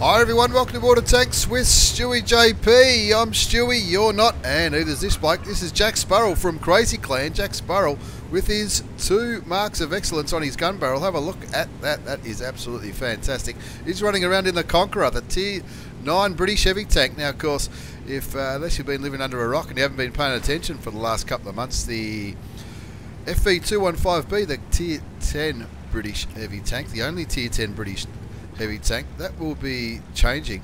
Hi everyone, welcome to Border Tanks with stewiejp. I'm Stewie, you're not, and neither's this bloke. This is Jack Spurrel from Crazy Clan. Jack Spurrel with his 2 marks of excellence on his gun barrel. Have a look at that. That is absolutely fantastic. He's running around in the Conqueror, the Tier 9 British heavy tank. Now, of course, if unless you've been living under a rock and you haven't been paying attention for the last couple of months, the FV215B, the Tier 10 British heavy tank, the only Tier 10 British heavy tank, that will be changing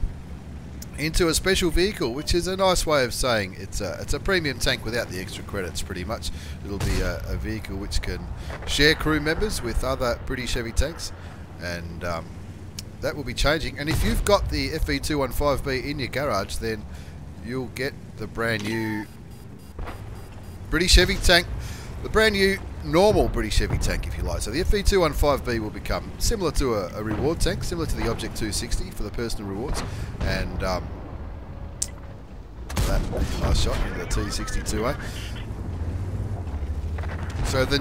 into a special vehicle, which is a nice way of saying it's a premium tank without the extra credits. Pretty much it'll be a vehicle which can share crew members with other British heavy tanks, and that will be changing. And if you've got the FV215B in your garage, then you'll get the brand new British heavy tank, the brand new normal British heavy tank, if you like. So the FV215B will become similar to a reward tank, similar to the Object 260 for the personal rewards, and that nice shot in the T62A. So the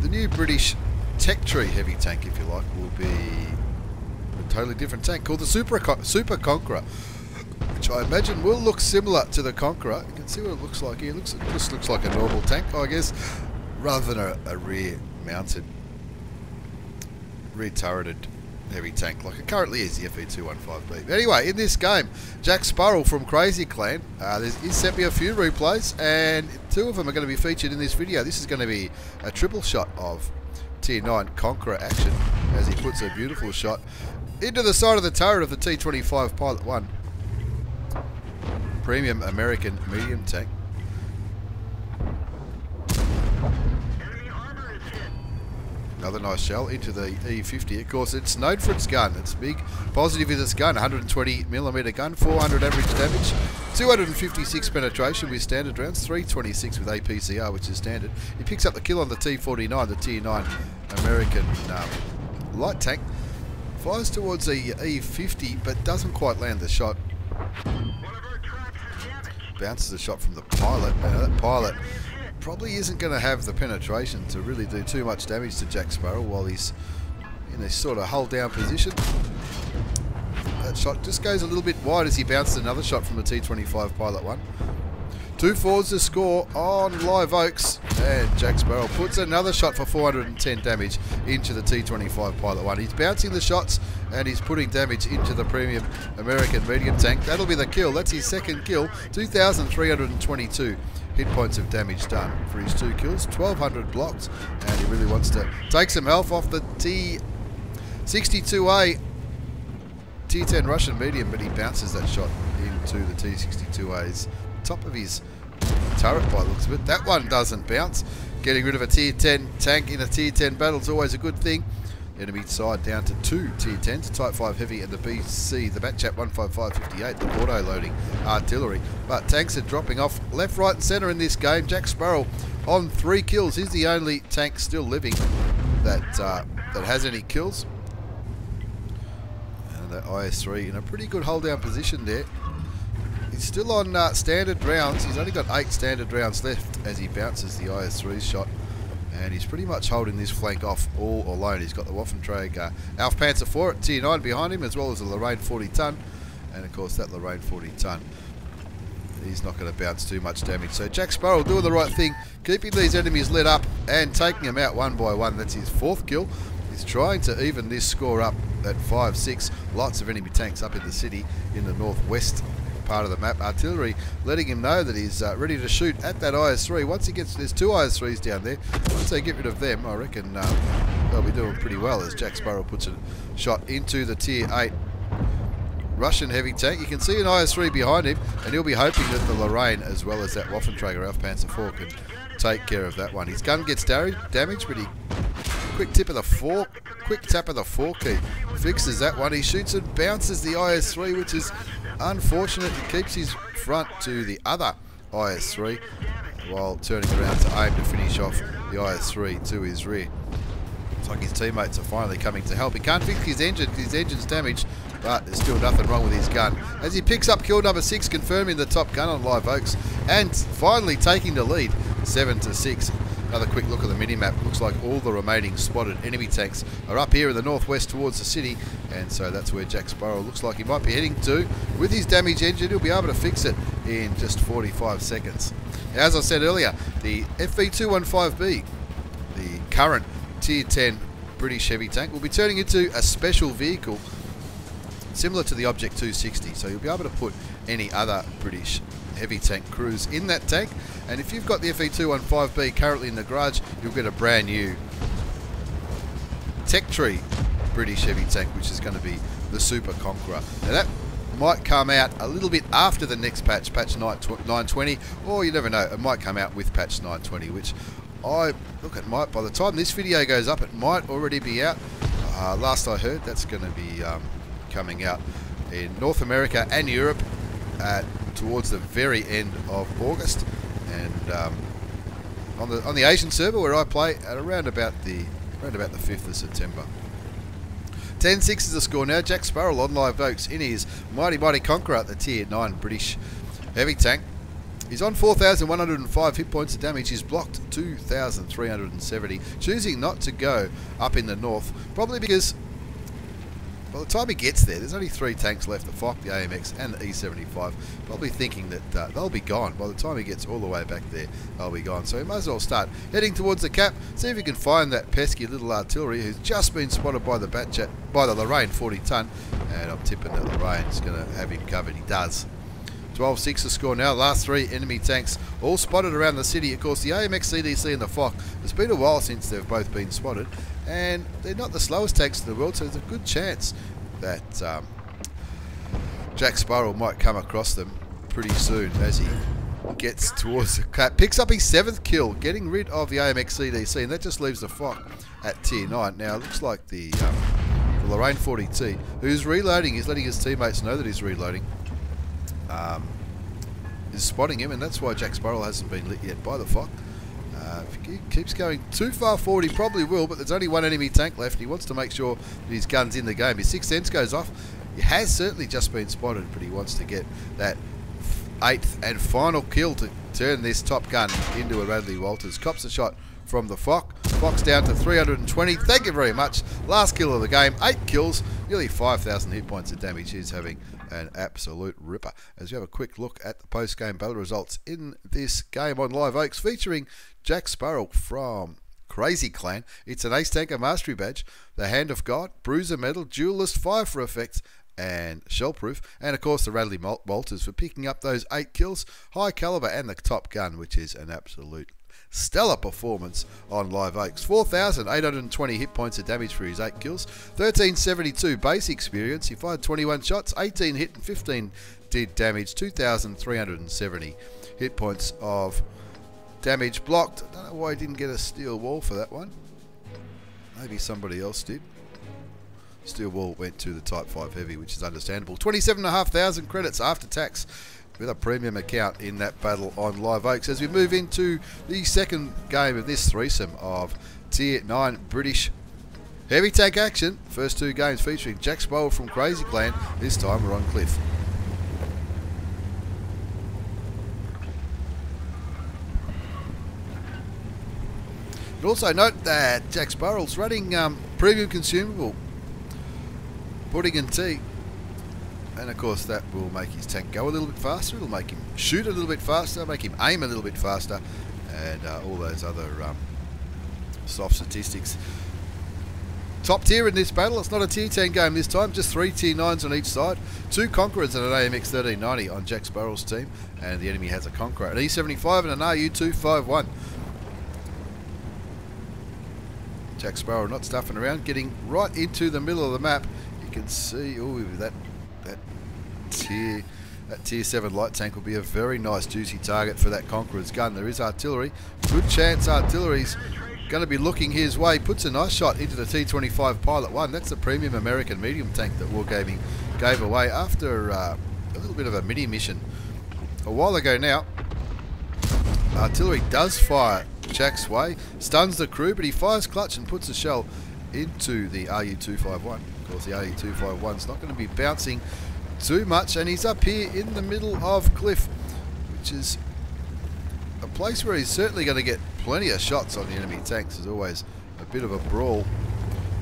new British Tech Tree heavy tank, if you like, will be a totally different tank called the Super Conqueror, which I imagine will look similar to the Conqueror. You can see what it looks like here. It just looks like a normal tank, I guess, rather than a rear-mounted, rear-turreted heavy tank like it currently is, the FV215B. But anyway, in this game, Jack Spurrel from Crazy Clan, he's sent me a few replays, and 2 of them are going to be featured in this video. This is going to be a triple shot of Tier 9 Conqueror action, as he puts a beautiful shot into the side of the turret of the T25 Pilot 1. Premium American medium tank. Another nice shell into the E50. Of course, it's known for its gun. Its big positive is its gun. 120mm gun, 400 average damage, 256 penetration with standard rounds, 326 with APCR, which is standard. He picks up the kill on the T49, the Tier 9 American light tank. Flies towards the E50, but doesn't quite land the shot. Bounces a shot from the pilot. That pilot probably isn't going to have the penetration to really do too much damage to Jack Spurrel while he's in a sort of hold down position. That shot just goes a little bit wide as he bounces another shot from the T25 Pilot 1. 2 forwards to score on Live Oaks, and Jack Spurrel puts another shot for 410 damage into the T25 Pilot 1. He's bouncing the shots and he's putting damage into the premium American medium tank. That'll be the kill. That's his second kill. 2,322 hit points of damage done for his 2 kills. 1,200 blocked, and he really wants to take some health off the T62A Tier 10 Russian medium, but he bounces that shot into the T62A's top of his turret by the looks of it. That one doesn't bounce. Getting rid of a Tier 10 tank in a Tier 10 battle is always a good thing. Enemy side down to 2 Tier 10s, Type 5 Heavy and the BC, the Batchat 15558, the auto-loading artillery. But tanks are dropping off left, right and centre in this game. Jack Spurrel on 3 kills. He's the only tank still living that has any kills. And that IS-3 in a pretty good hold-down position there. He's still on standard rounds. He's only got 8 standard rounds left as he bounces the IS-3 shot. And he's pretty much holding this flank off all alone. He's got the Waffentrager Alf Panzer IV at Tier 9 behind him, as well as the Lorraine 40 ton. And of course that Lorraine 40 ton, he's not going to bounce too much damage. So Jack Spurrel doing the right thing, keeping these enemies lit up and taking them out one by one. That's his 4th kill. He's trying to even this score up at 5-6. Lots of enemy tanks up in the city in the northwest part of the map. Artillery letting him know that he's ready to shoot at that IS-3. Once he gets, there's 2 IS-3s down there. Once they get rid of them, I reckon they'll be doing pretty well as Jack Spurrel puts a shot into the Tier 8 Russian heavy tank. You can see an IS-3 behind him, and he'll be hoping that the Lorraine, as well as that Waffentrager Alf Panzer IV, can take care of that one. His gun gets damaged, but he quick tap of the 4 key fixes that one. He shoots and bounces the IS-3, which is unfortunate. He keeps his front to the other IS-3 while turning around to aim to finish off the IS-3 to his rear. It's like his teammates are finally coming to help. He can't fix his engine. His engine's damaged, but there's still nothing wrong with his gun. As he picks up kill number 6, confirming the top gun on Live Oaks, and finally taking the lead, 7-6. Another quick look at the mini-map. Looks like all the remaining spotted enemy tanks are up here in the northwest towards the city, and so that's where Jack Sparrow looks like he might be heading to. With his damage engine, he'll be able to fix it in just 45 seconds. As I said earlier, the FV215B, the current Tier 10 British heavy tank, will be turning into a special vehicle similar to the Object 260, so you'll be able to put any other British heavy tank crews in that tank, and if you've got the FV215B currently in the garage, you'll get a brand new Tech Tree British heavy tank, which is going to be the Super Conqueror. Now that might come out a little bit after the next patch, patch 920, or you never know, it might come out with patch 920, which it might, by the time this video goes up, it might already be out. Last I heard, that's going to be coming out in North America and Europe towards the very end of August, and on the Asian server where I play at around about the 5th of September. 10-6 is the score now. Jack Sparrow on Live Oaks in his mighty Conqueror, the Tier 9 British heavy tank. He's on 4,105 hit points of damage. He's blocked 2,370, choosing not to go up in the north, probably because by the time he gets there, there's only 3 tanks left, the FOC, the AMX and the E75, probably thinking that they'll be gone. By the time he gets all the way back there, they'll be gone. So he might as well start heading towards the cap, see if he can find that pesky little artillery who's just been spotted by the Lorraine 40 ton, and I'm tipping that Lorraine's going to have him covered. He does. 12-6 the score now. Last 3 enemy tanks all spotted around the city. Of course, the AMX CDC and the FOC, it's been a while since they've both been spotted, and they're not the slowest tanks in the world, so there's a good chance that Jack Sparrow might come across them pretty soon as he gets towards the cap. Picks up his 7th kill, getting rid of the AMX CDC, and that just leaves the FOC at Tier 9. Now, it looks like the Lorraine 40T, who's reloading, he's letting his teammates know that he's reloading, is spotting him, and that's why Jack Sparrow hasn't been lit yet by the FOC. If he keeps going too far forward, he probably will, but there's only 1 enemy tank left. He wants to make sure that his gun's in the game. His 6th sense goes off. He has certainly just been spotted, but he wants to get that 8th and final kill to turn this Top Gun into a Radley Walters. Cops a shot from the FOC. FOC's down to 320. Thank you very much. Last kill of the game. 8 kills, nearly 5,000 hit points of damage. He's having an absolute ripper. As we have a quick look at the post-game battle results in this game on Live Oaks, featuring Jack Sparrow from Crazy Clan. It's an Ace Tanker Mastery Badge, the Hand of God, Bruiser Medal, Duelist, Fire for Effects, and Shellproof, and of course the Radley Walters for picking up those 8 kills, High Caliber, and the Top Gun, which is an absolute stellar performance on Live Oaks. 4,820 hit points of damage for his 8 kills, 1,372 base experience. He fired 21 shots, 18 hit and 15 did damage, 2,370 hit points of damage blocked. I don't know why he didn't get a steel wall for that one. Maybe somebody else did. Steel wall went to the Type 5 Heavy, which is understandable. 27,500 credits after tax with a premium account in that battle on Live Oaks. As we move into the second game of this threesome of Tier 9 British heavy tank action. First 2 games featuring Jack Sparrow from Crazy Clan. This time we're on Cliff. But also note that Jack Sparrow's running premium consumable pudding and tea, and of course that will make his tank go a little bit faster. It'll make him shoot a little bit faster, make him aim a little bit faster, and all those other soft statistics. Top tier in this battle. It's not a tier 10 game this time, just 3 tier 9s on each side. 2 Conquerors and an AMX 1390 on Jack Sparrow's team, and the enemy has a Conqueror, an E75 and an RU251. Jack Sparrow not stuffing around, getting right into the middle of the map. You can see, oh, that tier 7 light tank will be a very nice juicy target for that Conqueror's gun. There is artillery, good chance artillery's going to be looking his way. Puts a nice shot into the T25 Pilot 1. That's the premium American medium tank that Wargaming gave away after a little bit of a mini mission a while ago now. Artillery does fire Jack's way, stuns the crew, but he fires clutch and puts a shell into the RU251. Of course, the RU251's not going to be bouncing too much, and he's up here in the middle of Cliff, which is a place where he's certainly going to get plenty of shots on the enemy tanks. There's always a bit of a brawl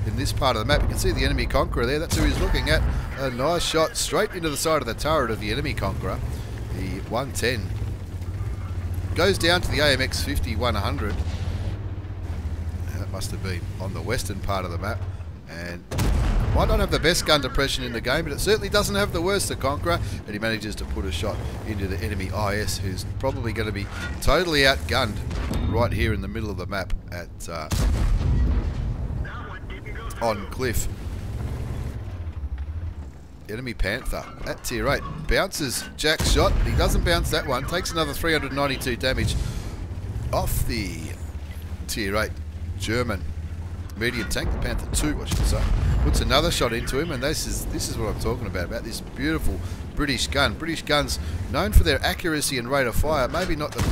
in this part of the map. You can see the enemy Conqueror there. That's who he's looking at. A nice shot straight into the side of the turret of the enemy Conqueror. The 110 goes down to the AMX 5100. That must have been on the western part of the map, and might not have the best gun depression in the game, but it certainly doesn't have the worst, the Conqueror, and he manages to put a shot into the enemy IS, who's probably going to be totally outgunned right here in the middle of the map at on Cliff. Enemy Panther at tier 8 bounces Jack's shot, but he doesn't bounce that one. Takes another 392 damage off the tier 8 German medium tank, the Panther 2 I should say. Puts another shot into him, and this is what I'm talking about this beautiful British gun. British guns known for their accuracy and rate of fire. Maybe not the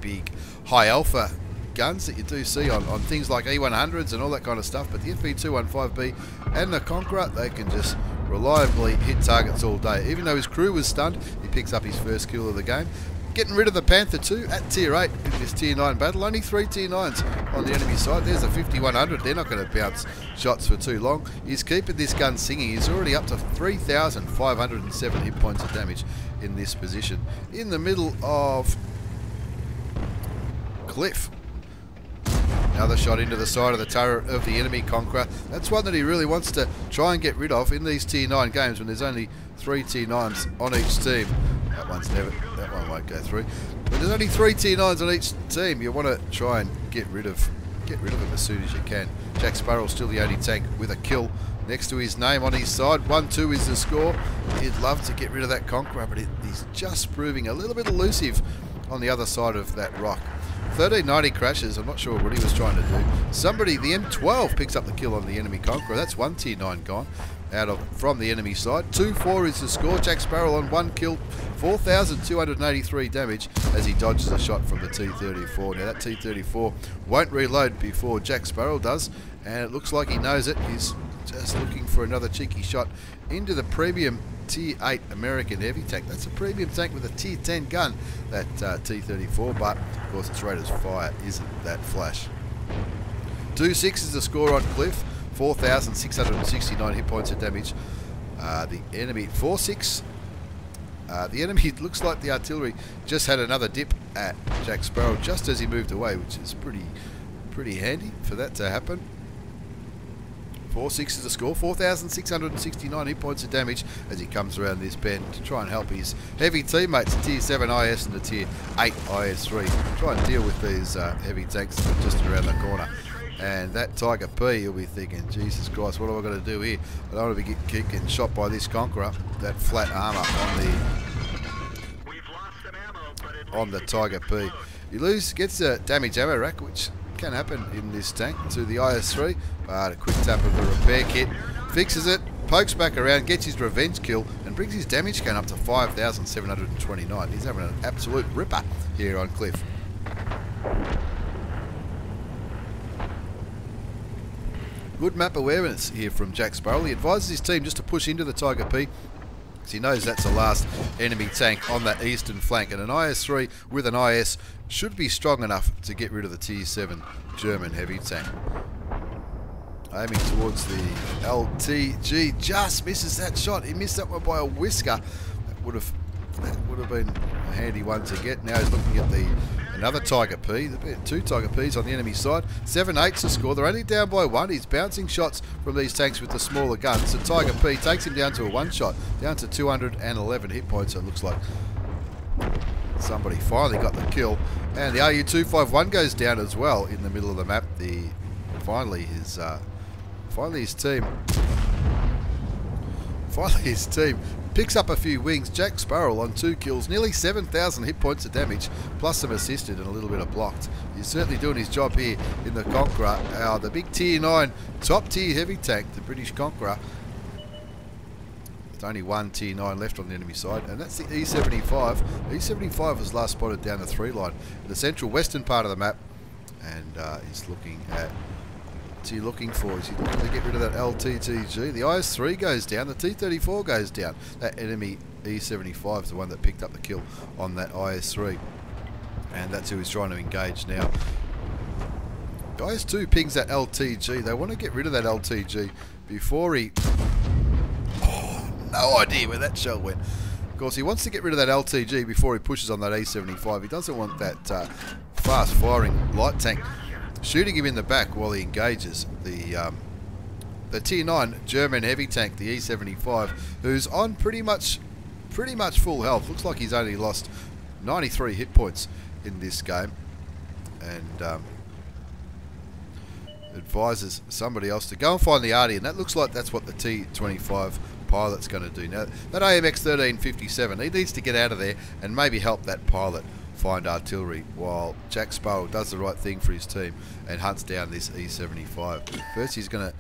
big high alpha guns that you do see on things like E100s and all that kind of stuff, but the FV215B and the Conqueror, they can just reliably hit targets all day. Even though his crew was stunned, he picks up his first kill of the game. Getting rid of the Panther 2 at tier 8 in this tier 9 battle. Only 3 tier 9s on the enemy side. There's a 5100. They're not going to bounce shots for too long. He's keeping this gun singing. He's already up to 3,507 hit points of damage in this position. In the middle of Cliff. Another shot into the side of the turret of the enemy Conqueror. That's one that he really wants to try and get rid of in these tier 9 games when there's only 3 tier 9s on each team. That one won't go through. But there's only 3 tier 9s on each team. You want to try and get rid of them as soon as you can. Jackspurrel's still the only tank with a kill next to his name on his side. 1-2 is the score. He'd love to get rid of that Conqueror, but he's just proving a little bit elusive on the other side of that rock. 1390 crashes. I'm not sure what he was trying to do. The M12 picks up the kill on the enemy Conqueror. That's 1 tier 9 gone from the enemy side. 2-4 is the score. Jackspurrel on 1 kill, 4,283 damage as he dodges a shot from the T-34. Now that T-34 won't reload before Jackspurrel does, and it looks like he knows it. He's just looking for another cheeky shot into the premium tier 8 American heavy tank. That's a premium tank with a tier 10 gun, that T-34, but of course its rate of fire isn't that flash. 2-6 is the score on Cliff. 4,669 hit points of damage. The enemy 4-6. The enemy, it looks like the artillery just had another dip at Jackspurrel just as he moved away, which is pretty handy for that to happen. 4-6 is the score. 4,669 hit points of damage as he comes around this bend to try and help his heavy teammates, the tier 7 IS and the tier 8 IS3. Try and deal with these heavy tanks that are just around the corner. And that Tiger P, you'll be thinking, Jesus Christ, what am I going to do here? I don't want to be getting shot by this Conqueror. That flat armour on the Tiger P. He gets a damage ammo rack, which can happen in this tank, to the IS3, but a quick tap of the repair kit fixes it, pokes back around, gets his revenge kill, and brings his damage count up to 5,729. He's having an absolute ripper here on Cliff. Good map awareness here from Jackspurrel. He advises his team just to push into the Tiger P, because he knows that's the last enemy tank on that eastern flank, and an IS-3 with an IS should be strong enough to get rid of the Tier 7 German heavy tank. Aiming towards the LTG, just misses that shot. He missed that one by a whisker. That would have been a handy one to get. Now he's looking at another Tiger P. There's been 2 Tiger Ps on the enemy side. 7-8's the score. They're only down by 1. He's bouncing shots from these tanks with the smaller guns. So Tiger P takes him down to a 1-shot, down to 211 hit points. So it looks like somebody finally got the kill. And the RU-251 goes down as well in the middle of the map. Finally his team picks up a few wings. Jackspurrel on 2 kills, nearly 7,000 hit points of damage, plus some assisted and a little bit of blocked. He's certainly doing his job here in the Conqueror. The big tier 9 top tier heavy tank, the British Conqueror. There's only 1 tier 9 left on the enemy side, and that's the E75. The E75 was last spotted down the 3 line in the central western part of the map, and he's looking at what's he looking for? Is he looking to get rid of that LTTG? The IS-3 goes down, the T-34 goes down. That enemy E75 is the one that picked up the kill on that IS-3. And that's who he's trying to engage now. Guys 2 pings that LTG. They want to get rid of that LTG before he... Oh, no idea where that shell went. Of course, he wants to get rid of that LTG before he pushes on that E75. He doesn't want that fast-firing light tank shooting him in the back while he engages the Tier 9 German heavy tank, the E75, who's on pretty much full health. Looks like he's only lost 93 hit points in this game, and advises somebody else to go and find the arty, and that looks like that's what the T25 pilot's going to do. Now, that AMX 1357, he needs to get out of there and maybe help that pilot find artillery, while Jack Sparrow does the right thing for his team and hunts down this E75. First, he's going to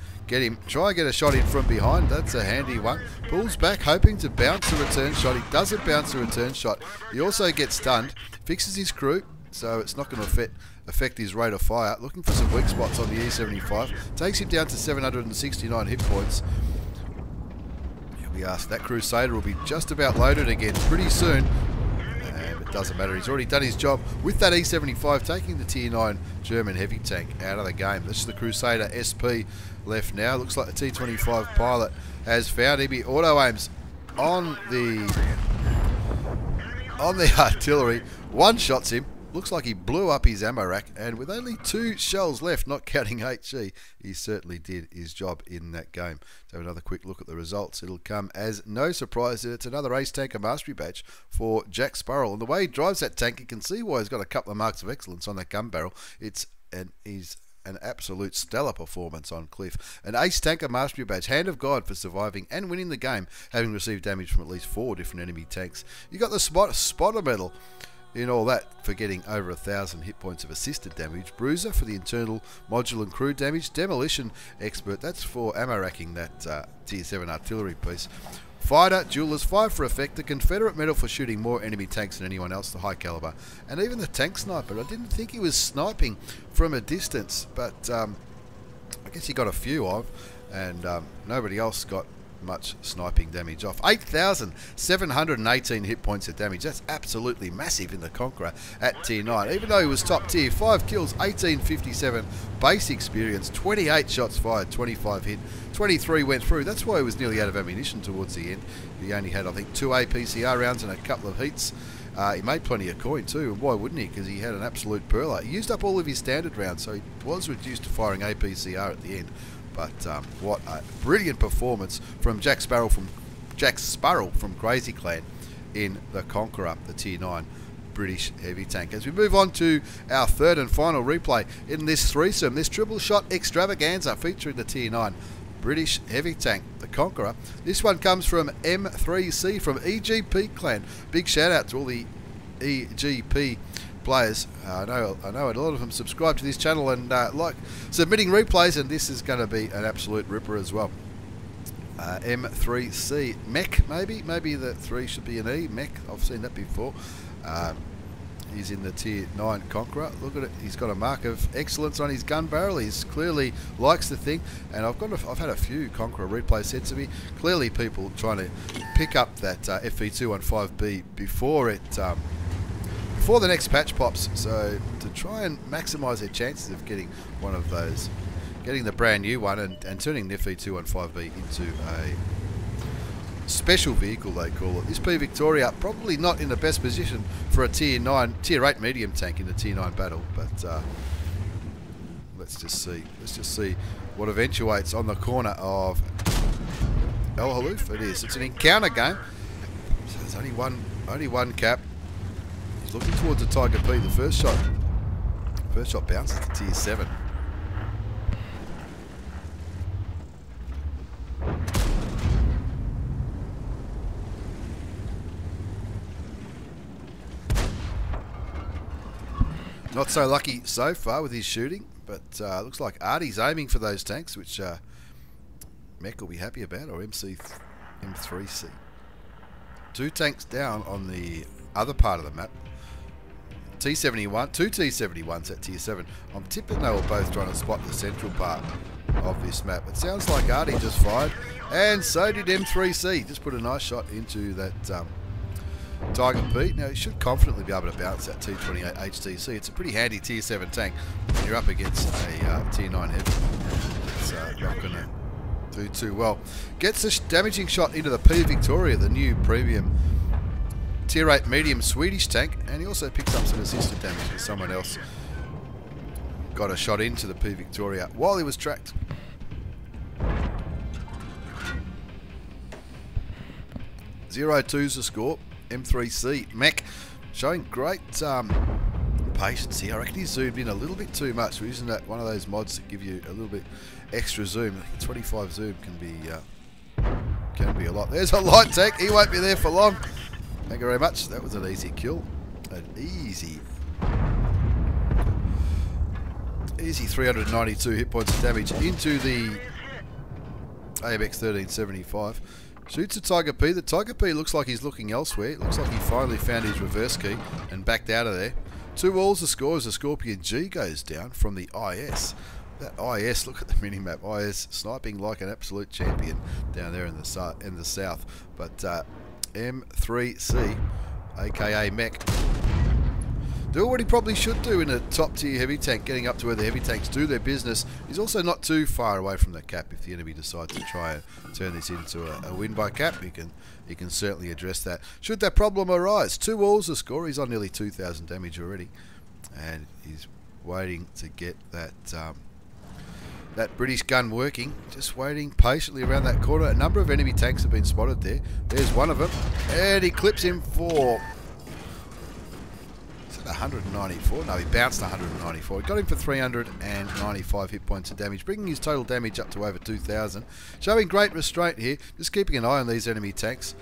try and get a shot in from behind. That's a handy one. Pulls back, hoping to bounce a return shot. He doesn't bounce a return shot. He also gets stunned, fixes his crew, so it's not going to affect his rate of fire. Looking for some weak spots on the E75. Takes him down to 769 hit points. Here we are. That Crusader will be just about loaded again pretty soon. Doesn't matter, he's already done his job with that E75, taking the Tier 9 German heavy tank out of the game. This is the Crusader SP left now. Looks like the T25 pilot has found him. He auto-aims on the artillery, one-shots him. Looks like he blew up his ammo rack, and with only 2 shells left, not counting HG, he certainly did his job in that game. So another quick look at the results. It'll come as no surprise that it's another Ace Tanker Mastery badge for Jack Sparrel. And the way he drives that tank, you can see why he's got a couple of marks of excellence on that gun barrel. He's an absolute stellar performance on Cliff. An Ace Tanker Mastery badge, hand of God for surviving and winning the game, having received damage from at least 4 different enemy tanks. You got the spotter medal in all that for getting over 1,000 hit points of assisted damage. Bruiser for the internal module and crew damage. Demolition expert, that's for ammo racking that Tier 7 artillery piece. Fighter, Jewelers, 5 for effect. The Confederate medal for shooting more enemy tanks than anyone else, the high caliber. And even the tank sniper. I didn't think he was sniping from a distance, but I guess he got a few of, and nobody else got much sniping damage off. 8,718 hit points of damage. That's absolutely massive in the Conqueror at Tier 9. Even though he was top tier, 5 kills, 1857 base experience, 28 shots fired, 25 hit, 23 went through. That's why he was nearly out of ammunition towards the end. He only had, I think, 2 APCR rounds and a couple of heats. He made plenty of coin too, and why wouldn't he? Because he had an absolute perler. He used up all of his standard rounds, so he was reduced to firing APCR at the end. But what a brilliant performance from Jack Sparrow from Crazy Clan in the Conqueror, the Tier 9 British heavy tank. As we move on to our third and final replay in this threesome, this triple shot extravaganza featuring the Tier 9 British heavy tank, the Conqueror. This one comes from M3c from EGP Clan. Big shout out to all the EGP players. I know a lot of them subscribe to this channel and like submitting replays, and this is going to be an absolute ripper as well. M3C Mech, maybe the 3 should be an E. Mech, I've seen that before. He's in the Tier 9 Conqueror. Look at it, he's got a mark of excellence on his gun barrel. He's clearly likes the thing, and I've had a few Conqueror replays said to me. Clearly people trying to pick up that FV215B before the next patch pops, so to try and maximise their chances of getting one of those, getting the brand new one and turning the FV215B into a special vehicle, they call it. This P Victoria probably not in the best position for a Tier 8 medium tank in the Tier 9 battle, but let's just see what eventuates on the corner of El Haloof. It's an encounter game, so there's only one cap. Looking towards the Tiger P. The first shot bounces to Tier 7. Not so lucky so far with his shooting, but looks like Artie's aiming for those tanks, which Mech will be happy about, or M3C. 2 tanks down on the other part of the map. T71, 2 T71s at Tier 7. I'm tipping they were both trying to spot the central part of this map. It sounds like Artie just fired, and so did M3C. Just put a nice shot into that Tiger P. Now, he should confidently be able to bounce that T28 HTC. It's a pretty handy tier 7 tank when you're up against a tier 9 heavy. It's not going to do too well. Gets a damaging shot into the P Victoria, the new premium tier 8 medium Swedish tank, and he also picks up some assisted damage as someone else got a shot into the P Victoria while he was tracked. .02's the score. M3c Mech showing great patience here. I reckon he zoomed in a little bit too much. We're using that one of those mods that give you a little bit extra zoom. 25 zoom can be a lot. There's a light tank. He won't be there for long. Thank you very much. That was an easy kill. An easy 392 hit points of damage into the AMX 1375. Shoots a Tiger P. The Tiger P looks like he's looking elsewhere. It looks like he finally found his reverse key and backed out of there. 2-all's the score as the Scorpion G goes down from the IS. That IS, look at the minimap. IS sniping like an absolute champion down there in the south. But M3C, aka Mech, doing what he probably should do in a top tier heavy tank, getting up to where the heavy tanks do their business. He's also not too far away from the cap. If the enemy decides to try and turn this into a win by cap, he can certainly address that. Should that problem arise, 2-all's the score. He's on nearly 2,000 damage already, and he's waiting to get that that British gun working. Just waiting patiently around that corner. A number of enemy tanks have been spotted there. There's one of them, and he clips him for 194. No, he bounced 194. He got him for 395 hit points of damage, bringing his total damage up to over 2,000. Showing great restraint here, just keeping an eye on these enemy tanks.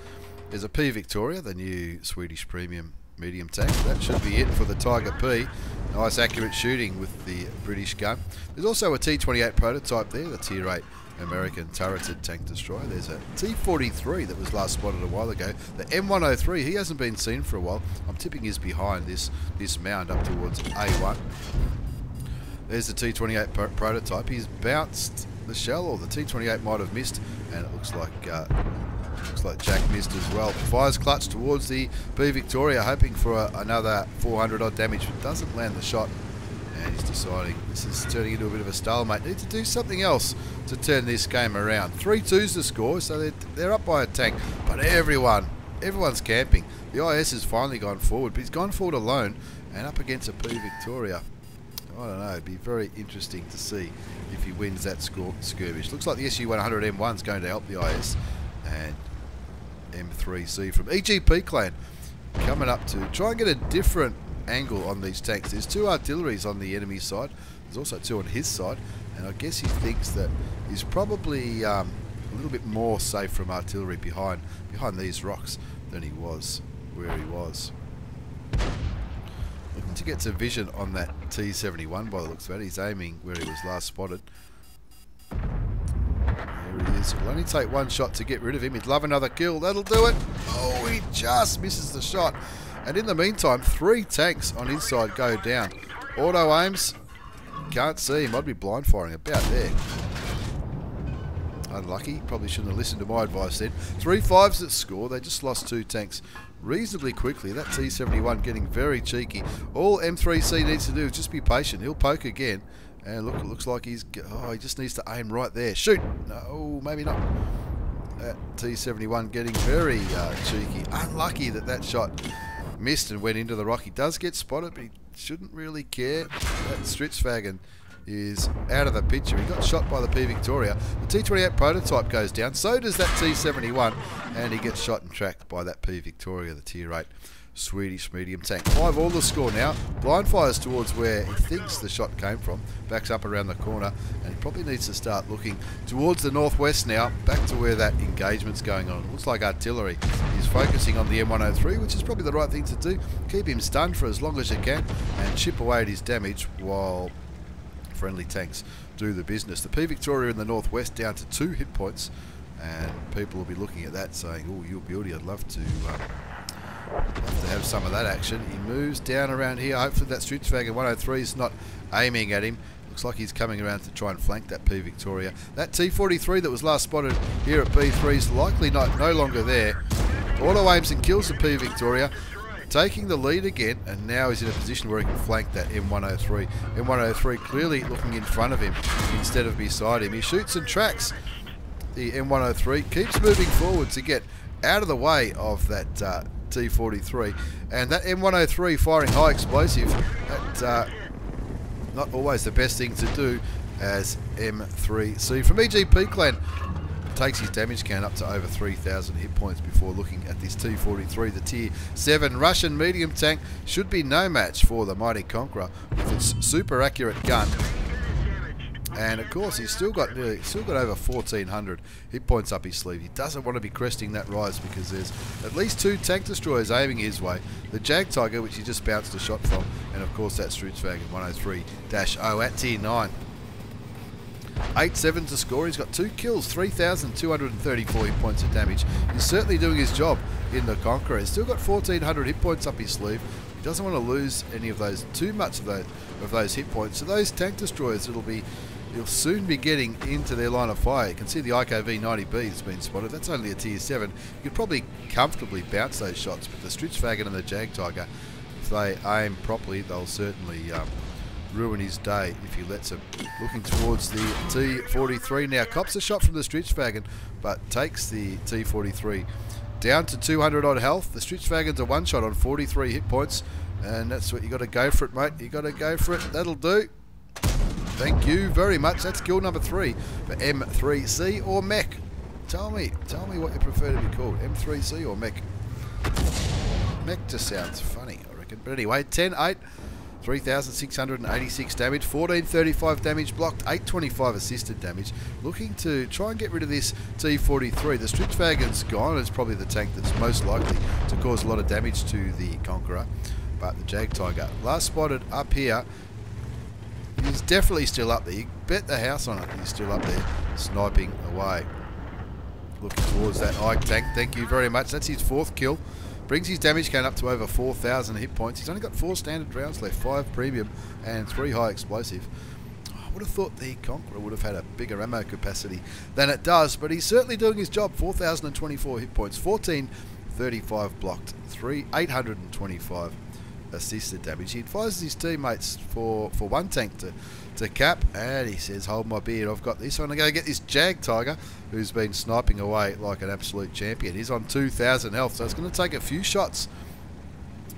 There's a P Victoria, the new Swedish premium medium tank. That should be it for the Tiger P. Nice accurate shooting with the British gun. There's also a T28 prototype there, the tier 8 American turreted tank destroyer. There's a T43 that was last spotted a while ago. The M103, he hasn't been seen for a while. I'm tipping he's behind this mound up towards A1. There's the T28 prototype. He's bounced the shell, or the T28 might have missed, and it looks like Jack missed as well. Fires clutch towards the B Victoria, hoping for another 400 odd damage, but doesn't land the shot. And he's deciding this is turning into a bit of a stalemate. Need to do something else to turn this game around. 3-2's the score, so they're up by a tank, but everyone's camping. The IS has finally gone forward, but he's gone forward alone and up against a P Victoria. I don't know, it'd be very interesting to see if he wins that skirmish. Looks like the SU-100 M1 is going to help the IS, and M3C from EGP clan coming up to try and get a different angle on these tanks. There's 2 artilleries on the enemy side. There's also 2 on his side, and I guess he thinks that he's probably a little bit more safe from artillery behind these rocks than he was where he was. Looking to get some vision on that T71 by the looks of it. He's aiming where he was last spotted. There he is. It'll only take 1 shot to get rid of him. He'd love another kill. That'll do it. Oh, he just misses the shot. And in the meantime, 3 tanks on his side go down. Auto aims. Can't see him. I'd be blind firing about there. Unlucky. Probably shouldn't have listened to my advice then. 3-5's at score. They just lost 2 tanks reasonably quickly. That T71 getting very cheeky. All M3C needs to do is just be patient. He'll poke again. And look, it looks like he just needs to aim right there. Shoot! No, maybe not. That T71 getting very cheeky. Unlucky that shot missed and went into the rock. He does get spotted, but he shouldn't really care. That Stritzwagen is out of the picture. He got shot by the P Victoria. The T28 prototype goes down. So does that T71, and he gets shot and tracked by that P Victoria, the tier 8 Swedish medium tank. 5-all the score now. Blind fires towards where he thinks the shot came from. Backs up around the corner, and he probably needs to start looking towards the northwest now, back to where that engagement's going on. It looks like artillery is focusing on the M103, which is probably the right thing to do. Keep him stunned for as long as you can and chip away at his damage while friendly tanks do the business. The P Victoria in the northwest down to 2 hit points, and people will be looking at that saying, oh, you beauty, I'd love to have some of that action. He moves down around here. Hopefully that Stritzwagen 103 is not aiming at him. Looks like he's coming around to try and flank that P Victoria. That T43 that was last spotted here at B3 is likely no longer there. Auto aims and kills the P Victoria, taking the lead again, and now he's in a position where he can flank that M103. M103 clearly looking in front of him instead of beside him. He shoots and tracks the M103, keeps moving forward to get out of the way of that T43, and that M103 firing high explosive, that not always the best thing to do as M3c. From EGP Clan, takes his damage count up to over 3,000 hit points before looking at this T43. The Tier 7 Russian medium tank should be no match for the mighty Conqueror with its super accurate gun. And of course, he's still got over 1,400 hit points up his sleeve. He doesn't want to be cresting that rise because there's at least 2 tank destroyers aiming his way. The Jagdtiger, which he just bounced a shot from, and of course that Stewiejp 103-0 at Tier 9. 8-7 to score. He's got 2 kills, 3,234 hit points of damage. He's certainly doing his job in the Conqueror. He's still got 1,400 hit points up his sleeve. He doesn't want to lose any of those, too much of those hit points. So those tank destroyers, you'll soon be getting into their line of fire. You can see the IKV-90B has been spotted. That's only a Tier 7. You could probably comfortably bounce those shots, but the Stewiejp and the Jagdtiger, if they aim properly, they'll certainly ruin his day if he lets him. Looking towards the T43 now. Cops a shot from the Stewiejp, but takes the T43 down to 200 odd health. The Stewiejp's a one shot on 43 hit points, and that's what you got to go for it, mate. You got to go for it. That'll do. Thank you very much. That's kill number 3 for M3c or Mech. Tell me what you prefer to be called, M3c or Mech. Mech just sounds funny, I reckon. But anyway, 10-8. 3,686 damage, 1,435 damage blocked, 825 assisted damage. Looking to try and get rid of this T43. The Stewiejp's gone. It's probably the tank that's most likely to cause a lot of damage to the Conqueror. But the Jagdtiger, last spotted up here, he's definitely still up there. You bet the house on it, he's still up there, sniping away. Looking towards that Ike tank. Thank you very much. That's his 4th kill. Brings his damage count up to over 4,000 hit points. He's only got 4 standard rounds left, 5 premium and 3 high explosive. I would have thought the Conqueror would have had a bigger ammo capacity than it does, but he's certainly doing his job. 4,024 hit points, 1,435 blocked, 825 assisted damage. He advises his teammates for one tank to cap, and he says, hold my beer, I've got this. I'm going to go get this Jagdtiger, who's been sniping away like an absolute champion. He's on 2,000 health, so it's going to take a few shots.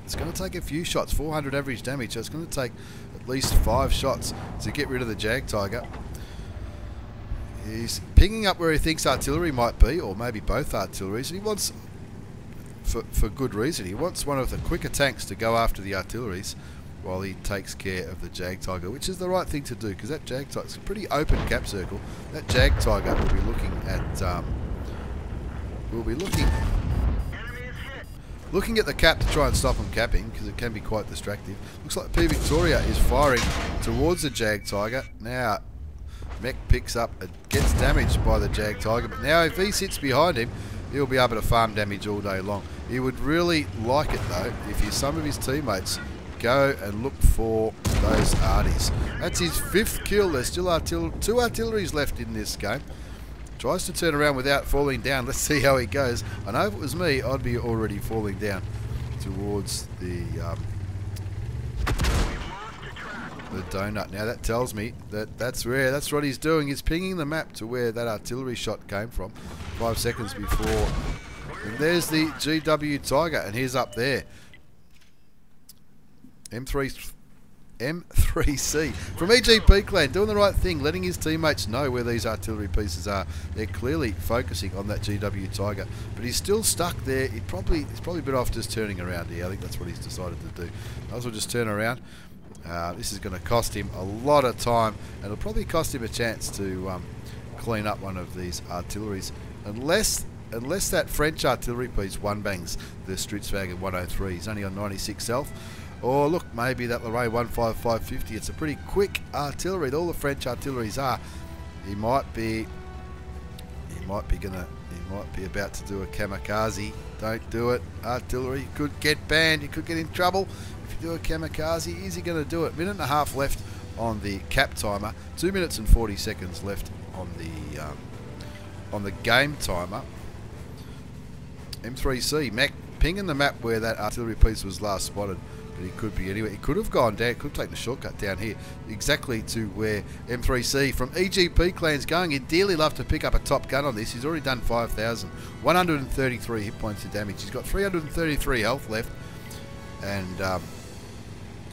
It's going to take a few shots, 400 average damage, so it's going to take at least 5 shots to get rid of the Jagdtiger. He's pinging up where he thinks artillery might be, or maybe both artilleries, and he wants, for good reason, he wants one of the quicker tanks to go after the artilleries while he takes care of the Jagdtiger, which is the right thing to do, because that Jagdtiger's a pretty open cap circle. That Jagdtiger will be looking at, looking at the cap to try and stop him capping, because it can be quite distractive. Looks like P Victoria is firing towards the Jagdtiger. Now, Mech picks up and gets damaged by the Jagdtiger, but now if he sits behind him, he'll be able to farm damage all day long. He would really like it though if some of his teammates go and look for those arties. That's his 5th kill. There's still 2 artilleries left in this game. Tries to turn around without falling down. Let's see how he goes. I know if it was me, I'd be already falling down towards the donut. Now that tells me that that's what he's doing. He's pinging the map to where that artillery shot came from 5 seconds before. And there's the Jagdtiger, and he's up there. M3c from EGP Clan, doing the right thing, letting his teammates know where these artillery pieces are. They're clearly focusing on that Jagdtiger, but he's still stuck there. He's probably better off just turning around here. I think that's what he's decided to do. Might as well just turn around. This is going to cost him a lot of time, and it'll probably cost him a chance to clean up one of these artilleries, unless that French artillery piece one bangs the Stewiejp 103. He's only on 96 health. Or look, maybe that Lorraine 15550. It's a pretty quick artillery. All the French artilleries are. He might be about to do a kamikaze. Don't do it. Artillery, you could get banned. You could get in trouble if you do a kamikaze. Is he going to do it? 1.5 left on the cap timer. 2 minutes and 40 seconds left on the game timer. M3c, Mac pinging the map where that artillery piece was last spotted. But he could be anywhere. He could have gone down, could have taken a shortcut down here, exactly to where M3c from EGP Clan's going. He'd dearly love to pick up a top gun on this. He's already done 5,133 hit points of damage. He's got 333 health left. And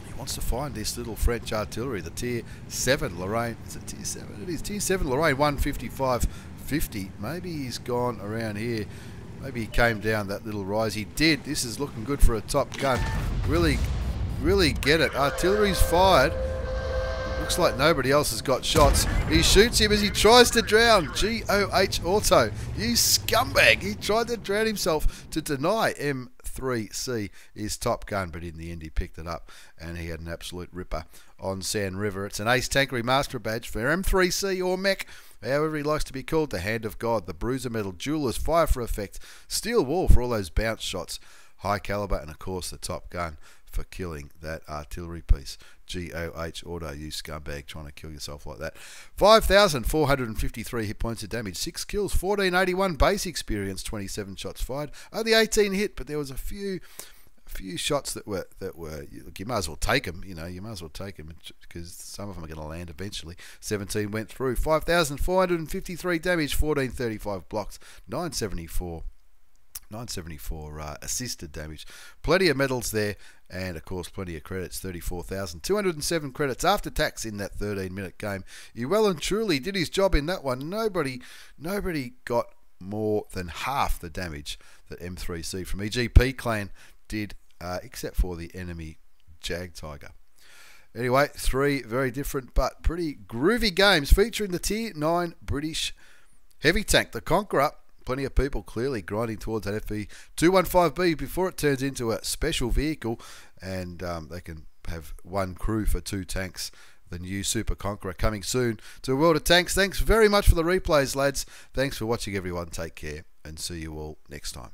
he wants to find this little French artillery, the Tier 7 Lorraine. Is it Tier 7? It is Tier 7 Lorraine, 155.50. Maybe he's gone around here. Maybe he came down that little rise. He did. This is looking good for a top gun. Really get it. Artillery's fired. Looks like nobody else has got shots. He shoots him as he tries to drown. GOH Auto. You scumbag. He tried to drown himself to deny M3c his top gun, but in the end he picked it up and he had an absolute ripper on Sand River. It's an Ace Tankery Master Badge for M3c or Mech, however he likes to be called. The Hand of God, the Bruiser Medal, Jeweler's Fire for Effect, Steel Wall for all those bounce shots, High Caliber, and of course the Top Gun for killing that artillery piece. GOH Auto, you scumbag, trying to kill yourself like that. 5,453 hit points of damage, 6 kills, 1481 base experience, 27 shots fired, only 18 hit, but there was a few shots that were look, you might as well take them, you know, you might as well take them because some of them are going to land eventually. 17 went through. 5,453 damage, 1435 blocks, 974 assisted damage. Plenty of medals there, and of course plenty of credits. 34,207 credits after tax in that 13-minute game. He well and truly did his job in that one. Nobody got more than half the damage that M3c from EGP Clan did, except for the enemy Jagdtiger. Anyway, 3 very different but pretty groovy games featuring the Tier 9 British heavy tank, the Conqueror. Plenty of people clearly grinding towards that FV215B before it turns into a special vehicle, and they can have one crew for 2 tanks. The new Super Conqueror coming soon to a world of tanks. Thanks very much for the replays, lads. Thanks for watching, everyone. Take care, and see you all next time.